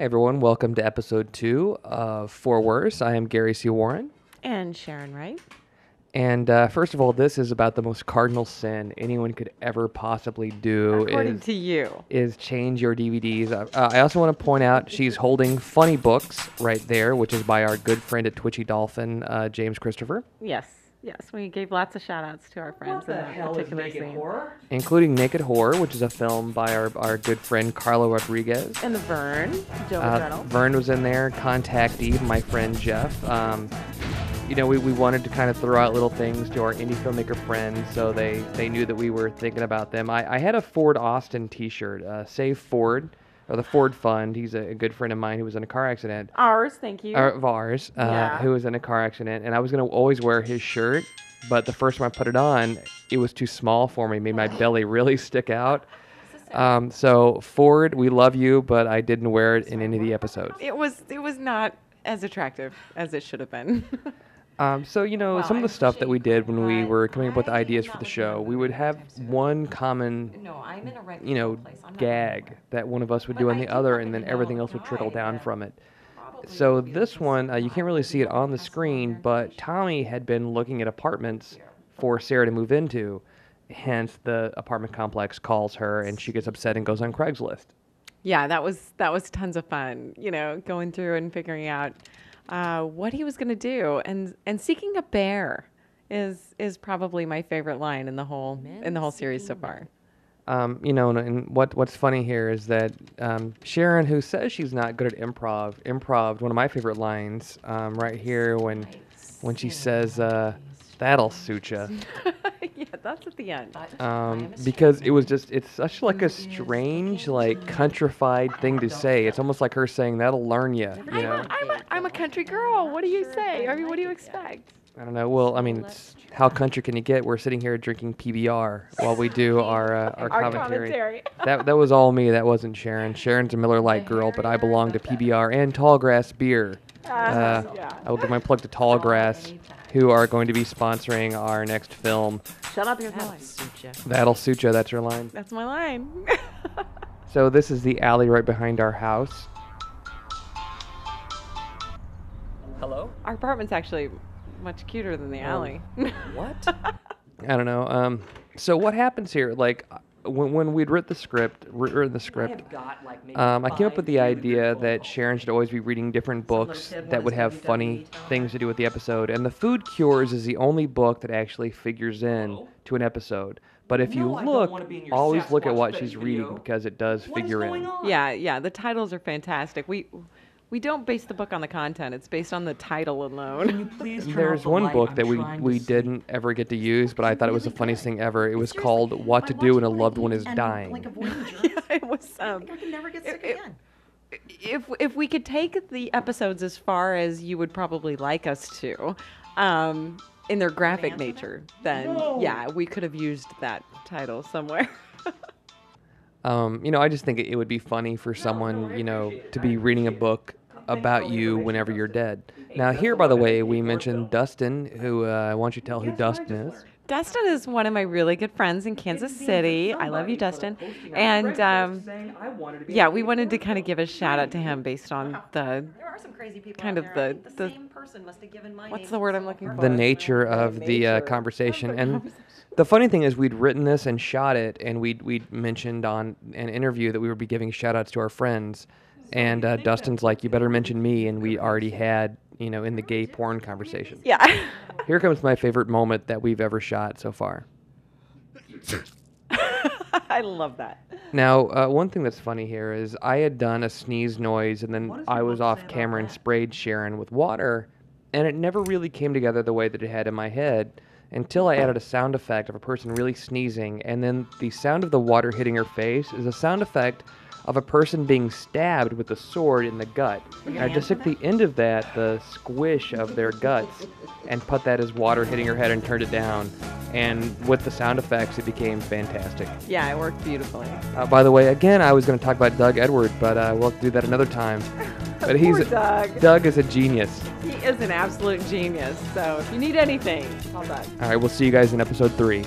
Hey everyone, welcome to episode 2 of For Worse. I am Gary C. Warren. And Sharon Wright. And first of all, this is about the most cardinal sin anyone could ever possibly do. According to you. Is change your DVDs. I also want to point out she's holding Funny Books right there, which is by our good friend at Twitchy Dolphin, James Christopher. Yes. We gave lots of shout-outs to our friends in that particular scene. Horror? Including Naked Horror, which is a film by our good friend Carlo Rodriguez. And the Vern, Joe Reynolds. Vern was in there. Contact Eve, my friend Jeff. We wanted to kind of throw out little things to our indie filmmaker friends so they knew that we were thinking about them. I had a Ford Austin t-shirt, Save Ford, or the Ford Fund. He's a good friend of mine who was in a car accident. Ours, thank you. Of ours, who was in a car accident. And I was going to always wear his shirt, but the first time I put it on, it was too small for me. It made my belly really stick out. So Ford, we love you, but I didn't wear it in any of the episodes. It was not as attractive as it should have been. Some of the stuff that we did when we were coming up with ideas for the show, we would have one common, gag that one of us would do on the other, and then everything else would trickle down from it. So this one, you can't really see it on the screen, but Tommy had been looking at apartments for Sarah to move into. Hence, the apartment complex calls her, and she gets upset and goes on Craigslist. Yeah, that was tons of fun. Going through and figuring out what he was going to do, and seeking a bear is probably my favorite line in the whole series so far. And what's funny here is that Sharon, who says she's not good at improv, one of my favorite lines right here when she says, "That'll suit ya." Yeah, that's at the end. Because it's such like a strange, like countrified thing to say. It's almost like her saying, "That'll learn ya." I'm a country girl. What do you say? I mean, what do you expect? I don't know. Well, I mean, it's, how country can you get? We're sitting here drinking PBR while we do our commentary. That was all me. That wasn't Sharon. Sharon's a Miller Lite girl, but I belong to PBR and Tallgrass Beer. I will give my plug to Tallgrass, who are going to be sponsoring our next film. Shut up, your That'll suit ya. That'll suit ya. That's your line. That's my line. So this is the alley right behind our house. Hello? Our apartment's actually much cuter than the alley. What? I don't know. So what happens here? Like, when we'd written the script, I came up with the idea that Sharon should always be reading different books that would have funny things to do with the episode. And The Food Cures is the only book that actually figures in to an episode. But if you look, always look at what she's reading because it does figure in. Yeah. The titles are fantastic. We don't base the book on the content. It's based on the title alone. There's one book that we didn't ever get to use, but I thought it was the funniest thing ever. It was called What to Do When a Loved One is Dying. Yeah, it was. I can never get sick again. If we could take the episodes as far as you would probably like us to, in their graphic nature, then yeah, we could have used that title somewhere. I just think it would be funny for someone, to be reading a book about you whenever you're dead. Now, here, by the way, we mentioned Dustin, who why don't you tell who Dustin is? Dustin is one of my really good friends in Kansas City. I love you, Dustin. And we wanted to kind of give a shout out to him based on There are some crazy people kind out of there. the Same person must have given my what's name the word I'm looking for? The nature of the conversation. And the funny thing is we'd written this and shot it, and we'd mentioned on an interview that we would be giving shout-outs to our friends. And Dustin's like, you better mention me, and we already had, in the gay porn conversation. Yeah. Here comes my favorite moment that we've ever shot so far. I love that. Now, one thing that's funny here is I had done a sneeze noise, and then I was off camera and sprayed Sharon with water, and it never really came together the way that it had in my head until I added a sound effect of a person really sneezing, and then the sound of the water hitting her face is a sound effect of a person being stabbed with a sword in the gut. And I just took the end of that, the squish of their guts, and put that as water hitting her head and turned it down. And with the sound effects, it became fantastic. Yeah, it worked beautifully. By the way, again, I was going to talk about Doug Edward, but we'll do that another time. But Poor Doug. Doug is a genius. He is an absolute genius. So if you need anything, call Doug. All right, we'll see you guys in episode 3.